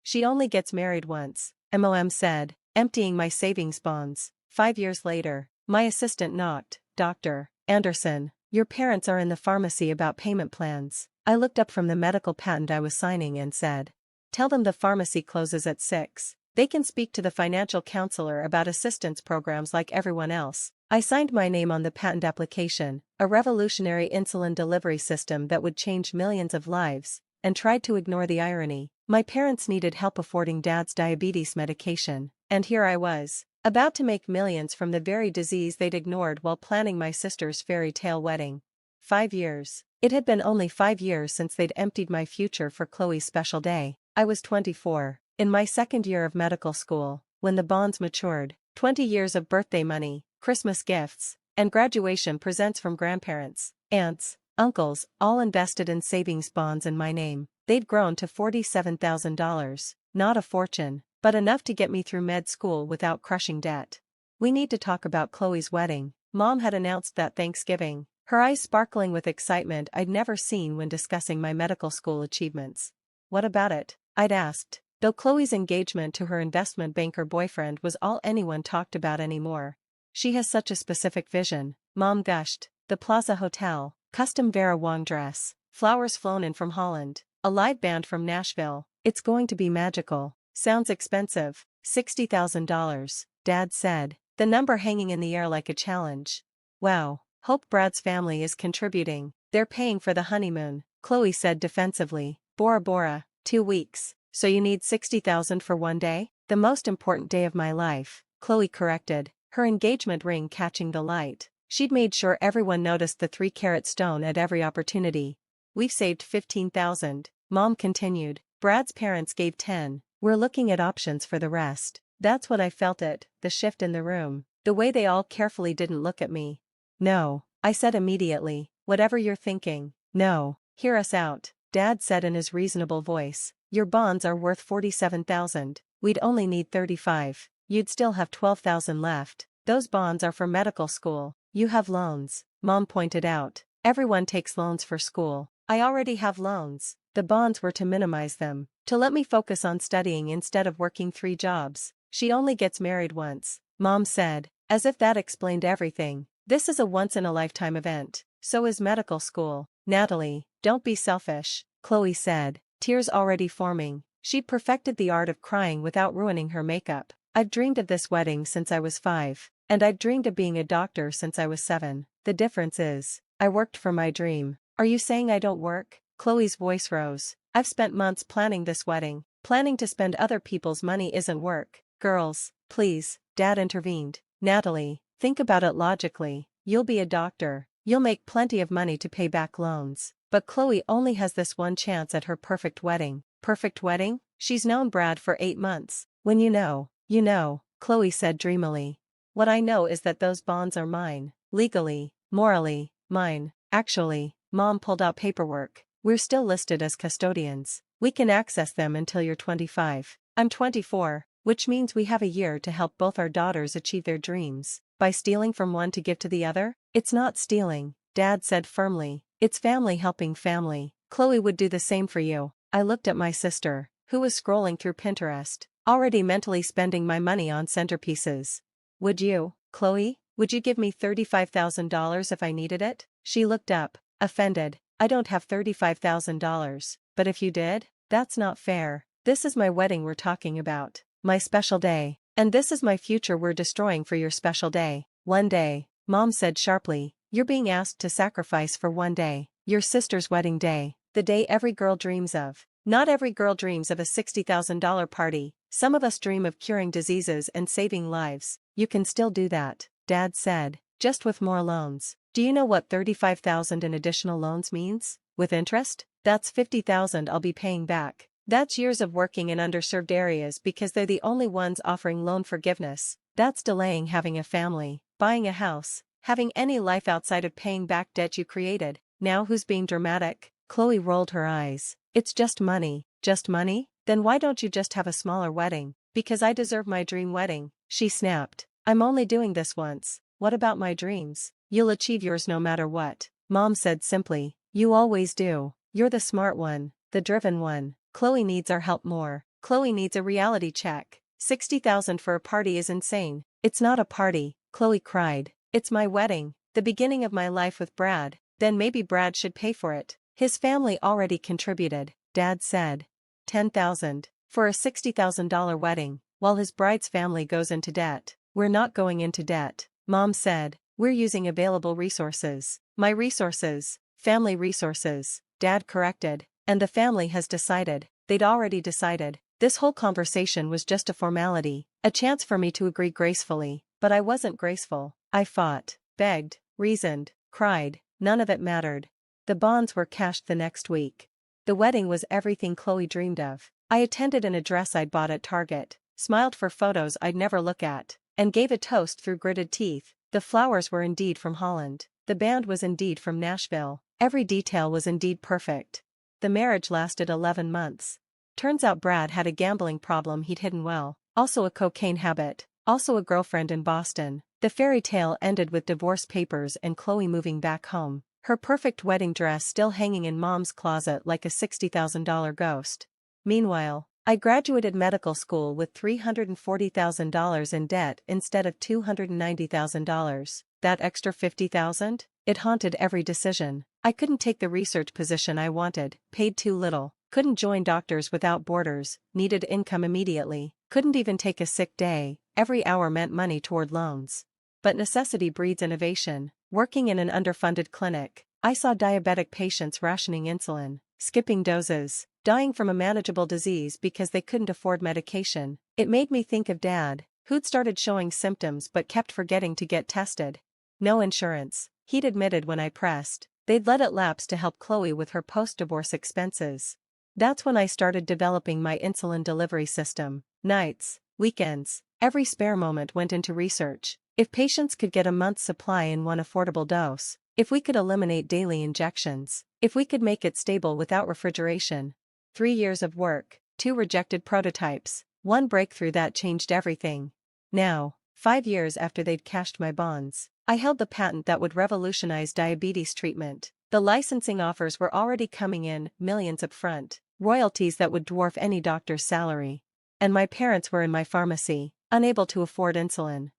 She only gets married once, Mom said, emptying my savings bonds. 5 years later, my assistant knocked. Dr. Anderson, your parents are in the pharmacy about payment plans. I looked up from the medical patent I was signing and said, tell them the pharmacy closes at 6. They can speak to the financial counselor about assistance programs like everyone else. I signed my name on the patent application, a revolutionary insulin delivery system that would change millions of lives, and tried to ignore the irony. My parents needed help affording Dad's diabetes medication, and here I was, about to make millions from the very disease they'd ignored while planning my sister's fairy tale wedding. 5 years. It had been only 5 years since they'd emptied my future for Chloe's special day. I was 24, in my second year of medical school, when the bonds matured. 20 years of birthday money, Christmas gifts, and graduation presents from grandparents, aunts, uncles, all invested in savings bonds in my name. They'd grown to $47,000, not a fortune, but enough to get me through med school without crushing debt. We need to talk about Chloe's wedding, Mom had announced that Thanksgiving, her eyes sparkling with excitement I'd never seen when discussing my medical school achievements. What about it? I'd asked, though Chloe's engagement to her investment banker boyfriend was all anyone talked about anymore. She has such a specific vision, Mom gushed. The Plaza Hotel, custom Vera Wang dress, flowers flown in from Holland, a live band from Nashville. It's going to be magical. Sounds expensive. $60,000, Dad said, the number hanging in the air like a challenge. Wow, hope Brad's family is contributing. They're paying for the honeymoon, Chloe said defensively. Bora Bora, 2 weeks. So you need $60,000 for one day? The most important day of my life, Chloe corrected, her engagement ring catching the light. She'd made sure everyone noticed the 3-carat stone at every opportunity. We've saved $15,000, Mom continued. Brad's parents gave 10. We're looking at options for the rest. That's what I felt the shift in the room, the way they all carefully didn't look at me. No, I said immediately, whatever you're thinking. No, hear us out, Dad said in his reasonable voice. Your bonds are worth $47,000. We'd only need 35. You'd still have 12,000 left. Those bonds are for medical school. You have loans, Mom pointed out. Everyone takes loans for school. I already have loans. The bonds were to minimize them, to let me focus on studying instead of working 3 jobs. She only gets married once, Mom said, as if that explained everything. This is a once-in-a-lifetime event. So is medical school. Natalie, don't be selfish, Chloe said, tears already forming. She'd perfected the art of crying without ruining her makeup. I've dreamed of this wedding since I was 5, and I'd dreamed of being a doctor since I was 7. The difference is, I worked for my dream. Are you saying I don't work? Chloe's voice rose. I've spent months planning this wedding. Planning to spend other people's money isn't work. Girls, please, Dad intervened. Natalie, think about it logically. You'll be a doctor. You'll make plenty of money to pay back loans. But Chloe only has this one chance at her perfect wedding. Perfect wedding? She's known Brad for 8 months. When you know, Chloe said dreamily. What I know is that those bonds are mine. Legally, morally, mine. Actually, Mom pulled out paperwork. We're still listed as custodians. We can access them until you're 25. I'm 24, which means we have a year to help both our daughters achieve their dreams. By stealing from one to give to the other? It's not stealing, Dad said firmly. It's family helping family. Chloe would do the same for you. I looked at my sister, who was scrolling through Pinterest, already mentally spending my money on centerpieces. Would you, Chloe? Would you give me $35,000 if I needed it? She looked up, offended. I don't have $35,000, but if you did? That's not fair. This is my wedding we're talking about. My special day. And this is my future we're destroying for your special day. One day, Mom said sharply. You're being asked to sacrifice for one day. Your sister's wedding day. The day every girl dreams of. Not every girl dreams of a $60,000 party. Some of us dream of curing diseases and saving lives. You can still do that, Dad said, just with more loans. Do you know what $35,000 in additional loans means? With interest? That's $50,000 I'll be paying back. That's years of working in underserved areas because they're the only ones offering loan forgiveness. That's delaying having a family, buying a house, having any life outside of paying back debt you created. Now who's being dramatic? Chloe rolled her eyes. It's just money. Just money? Then why don't you just have a smaller wedding? Because I deserve my dream wedding, she snapped. I'm only doing this once. What about my dreams? You'll achieve yours no matter what, Mom said simply. You always do. You're the smart one, the driven one. Chloe needs our help more. Chloe needs a reality check. 60,000 for a party is insane. It's not a party, Chloe cried. It's my wedding, the beginning of my life with Brad. Then maybe Brad should pay for it. His family already contributed, Dad said. 10,000 for a $60,000 wedding, while his bride's family goes into debt. We're not going into debt, Mom said. We're using available resources. My resources, family resources, Dad corrected. And the family has decided. They'd already decided. This whole conversation was just a formality, a chance for me to agree gracefully, but I wasn't graceful. I fought, begged, reasoned, cried, none of it mattered. The bonds were cashed the next week. The wedding was everything Chloe dreamed of. I attended in a dress I'd bought at Target, smiled for photos I'd never look at, and gave a toast through gritted teeth. The flowers were indeed from Holland. The band was indeed from Nashville. Every detail was indeed perfect. The marriage lasted 11 months. Turns out Brad had a gambling problem he'd hidden well, also a cocaine habit, also a girlfriend in Boston. The fairy tale ended with divorce papers and Chloe moving back home, her perfect wedding dress still hanging in Mom's closet like a $60,000 ghost. Meanwhile, I graduated medical school with $340,000 in debt instead of $290,000. That extra $50,000? It haunted every decision. I couldn't take the research position I wanted, paid too little. Couldn't join Doctors Without Borders, needed income immediately. Couldn't even take a sick day, every hour meant money toward loans. But necessity breeds innovation. Working in an underfunded clinic, I saw diabetic patients rationing insulin, skipping doses, dying from a manageable disease because they couldn't afford medication. It made me think of Dad, who'd started showing symptoms but kept forgetting to get tested. No insurance, he'd admitted when I pressed. They'd let it lapse to help Chloe with her post-divorce expenses. That's when I started developing my insulin delivery system. Nights, weekends, every spare moment went into research. If patients could get a month's supply in one affordable dose, if we could eliminate daily injections, if we could make it stable without refrigeration. 3 years of work, 2 rejected prototypes, 1 breakthrough that changed everything. Now, 5 years after they'd cashed my bonds, I held the patent that would revolutionize diabetes treatment. The licensing offers were already coming in, millions up front, royalties that would dwarf any doctor's salary. And my parents were in my pharmacy, unable to afford insulin.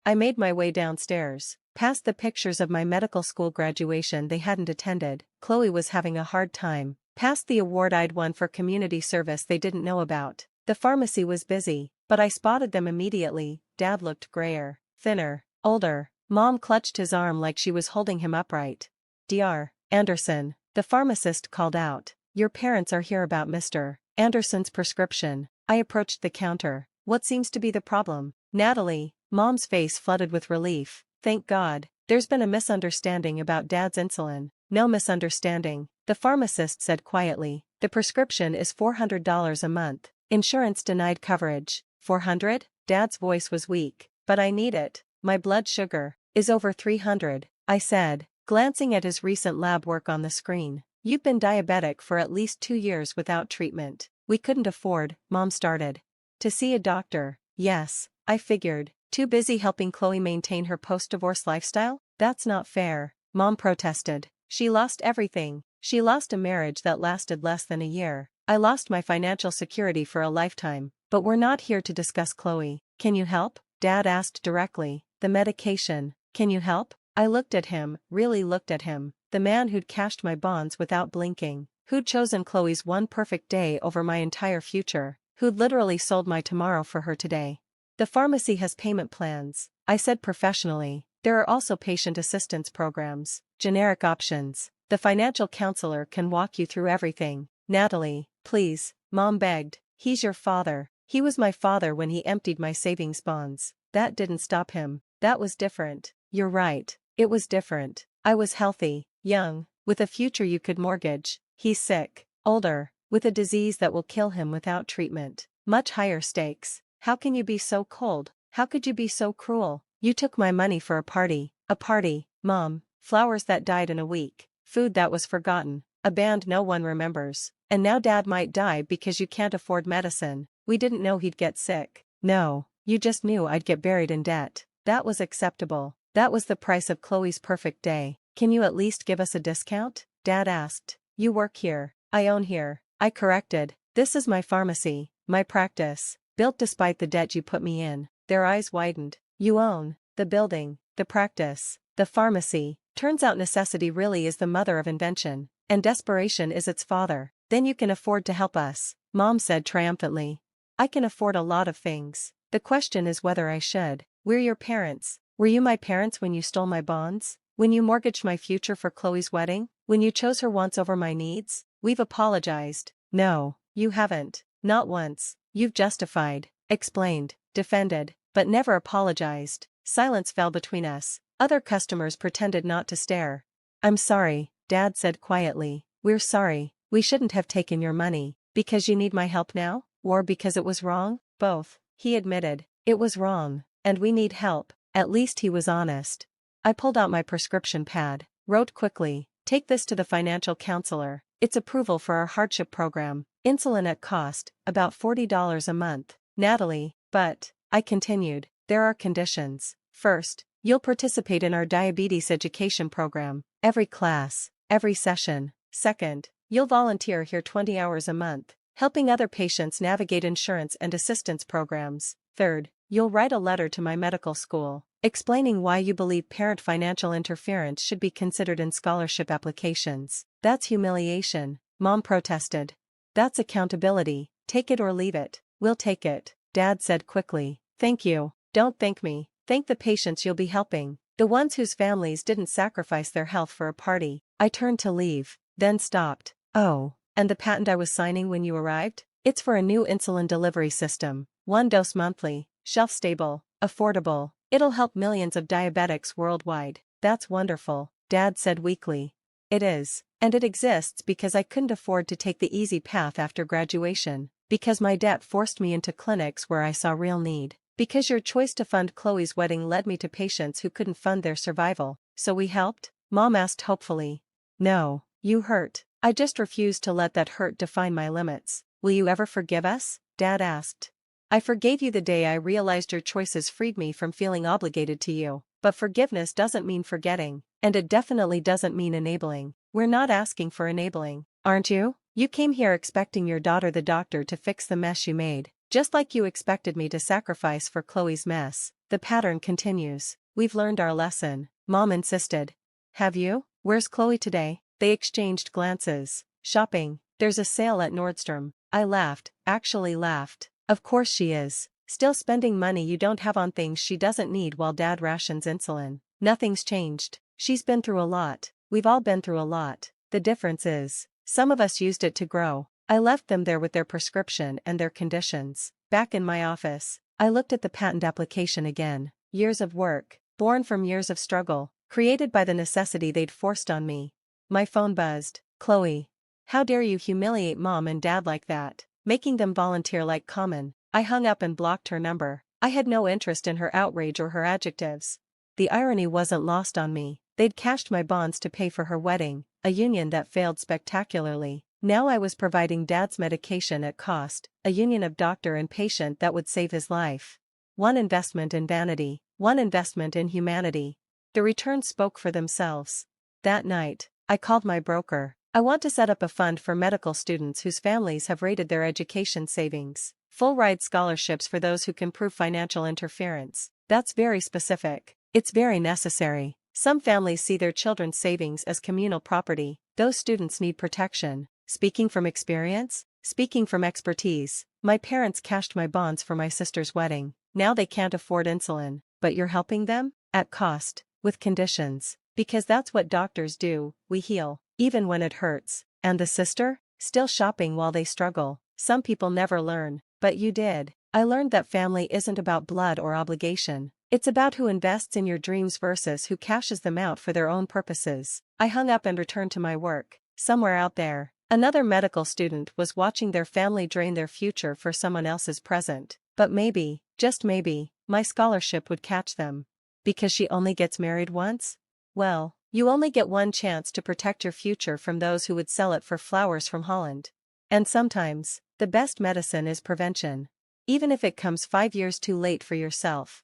I made my way downstairs, past the pictures of my medical school graduation they hadn't attended. Chloe was having a hard time. Past the award I'd won for community service they didn't know about. The pharmacy was busy, but I spotted them immediately. Dad looked grayer, thinner, older. Mom clutched his arm like she was holding him upright. Dr. Anderson, the pharmacist called out. Your parents are here about Mr. Anderson's prescription. I approached the counter. What seems to be the problem? Natalie, Mom's face flooded with relief. Thank God, there's been a misunderstanding about Dad's insulin. No misunderstanding, the pharmacist said quietly. The prescription is $400 a month. Insurance denied coverage. $400? Dad's voice was weak. But I need it. My blood sugar is over 300, I said, glancing at his recent lab work on the screen. You've been diabetic for at least 2 years without treatment. We couldn't afford, Mom started. To see a doctor, yes, I figured. Too busy helping Chloe maintain her post-divorce lifestyle? That's not fair, Mom protested. She lost everything. She lost a marriage that lasted less than a year. I lost my financial security for a lifetime. But we're not here to discuss Chloe. Can you help? Dad asked directly. The medication. Can you help? I looked at him, really looked at him. The man who'd cashed my bonds without blinking. Who'd chosen Chloe's one perfect day over my entire future. Who'd literally sold my tomorrow for her today. The pharmacy has payment plans, I said professionally. There are also patient assistance programs, generic options. The financial counselor can walk you through everything. Natalie, please, Mom begged. He's your father. He was my father when he emptied my savings bonds. That didn't stop him. That was different. You're right. It was different. I was healthy, young, with a future you could mortgage. He's sick, older, with a disease that will kill him without treatment. Much higher stakes. How can you be so cold? How could you be so cruel? You took my money for a party, Mom, flowers that died in a week, food that was forgotten, a band no one remembers. And now Dad might die because you can't afford medicine. We didn't know he'd get sick. No, you just knew I'd get buried in debt. That was acceptable. That was the price of Chloe's perfect day. Can you at least give us a discount? Dad asked. You work here. I own here. I corrected. This is my pharmacy. My practice. Built despite the debt you put me in. Their eyes widened. You own the building, the practice, the pharmacy. Turns out necessity really is the mother of invention, and desperation is its father. Then you can afford to help us, Mom said triumphantly. I can afford a lot of things. The question is whether I should. We're your parents. Were you my parents when you stole my bonds? When you mortgaged my future for Chloe's wedding? When you chose her wants over my needs? We've apologized. No, you haven't. Not once. You've justified, explained, defended, but never apologized. Silence fell between us. Other customers pretended not to stare. I'm sorry, Dad said quietly. We're sorry. We shouldn't have taken your money. Because you need my help now? Or because it was wrong? Both. He admitted. It was wrong. And we need help. At least he was honest. I pulled out my prescription pad. Wrote quickly. Take this to the financial counselor. It's approval for our hardship program. Insulin at cost, about $40 a month. Natalie, but, I continued, there are conditions. First, you'll participate in our diabetes education program. Every class, every session. Second, you'll volunteer here 20 hours a month, helping other patients navigate insurance and assistance programs. Third, you'll write a letter to my medical school, explaining why you believe parent financial interference should be considered in scholarship applications. That's humiliation, Mom protested. That's accountability. Take it or leave it. We'll take it, Dad said quickly. Thank you. Don't thank me. Thank the patients you'll be helping. The ones whose families didn't sacrifice their health for a party. I turned to leave, then stopped. Oh, and the patent I was signing when you arrived? It's for a new insulin delivery system. 1 dose monthly, shelf-stable, affordable. It'll help millions of diabetics worldwide. That's wonderful, Dad said weakly. It is, and it exists because I couldn't afford to take the easy path after graduation, because my debt forced me into clinics where I saw real need, because your choice to fund Chloe's wedding led me to patients who couldn't fund their survival. So we helped? Mom asked hopefully. No, you hurt. I just refused to let that hurt define my limits. Will you ever forgive us? Dad asked. I forgave you the day I realized your choices freed me from feeling obligated to you. But forgiveness doesn't mean forgetting, and it definitely doesn't mean enabling. We're not asking for enabling, aren't you? You came here expecting your daughter the doctor to fix the mess you made, just like you expected me to sacrifice for Chloe's mess. The pattern continues. We've learned our lesson, Mom insisted. Have you? Where's Chloe today? They exchanged glances. Shopping. There's a sale at Nordstrom. I laughed, actually laughed. Of course she is. Still spending money you don't have on things she doesn't need while Dad rations insulin. Nothing's changed. She's been through a lot. We've all been through a lot. The difference is, some of us used it to grow. I left them there with their prescription and their conditions. Back in my office, I looked at the patent application again. Years of work, born from years of struggle, created by the necessity they'd forced on me. My phone buzzed. Chloe. How dare you humiliate Mom and Dad like that, making them volunteer like common. I hung up and blocked her number. I had no interest in her outrage or her adjectives. The irony wasn't lost on me. They'd cashed my bonds to pay for her wedding, a union that failed spectacularly. Now I was providing Dad's medication at cost, a union of doctor and patient that would save his life. One investment in vanity, one investment in humanity. The returns spoke for themselves. That night, I called my broker. I want to set up a fund for medical students whose families have raided their education savings. Full-ride scholarships for those who can prove financial interference. That's very specific. It's very necessary. Some families see their children's savings as communal property. Those students need protection. Speaking from experience? Speaking from expertise. My parents cashed my bonds for my sister's wedding. Now they can't afford insulin. But you're helping them? At cost. With conditions. Because that's what doctors do. We heal. Even when it hurts. And the sister? Still shopping while they struggle. Some people never learn. But you did. I learned that family isn't about blood or obligation. It's about who invests in your dreams versus who cashes them out for their own purposes. I hung up and returned to my work. Somewhere out there, another medical student was watching their family drain their future for someone else's present. But maybe, just maybe, my scholarship would catch them. Because she only gets married once? Well, you only get one chance to protect your future from those who would sell it for flowers from Holland. And sometimes, the best medicine is prevention. Even if it comes 5 years too late for yourself.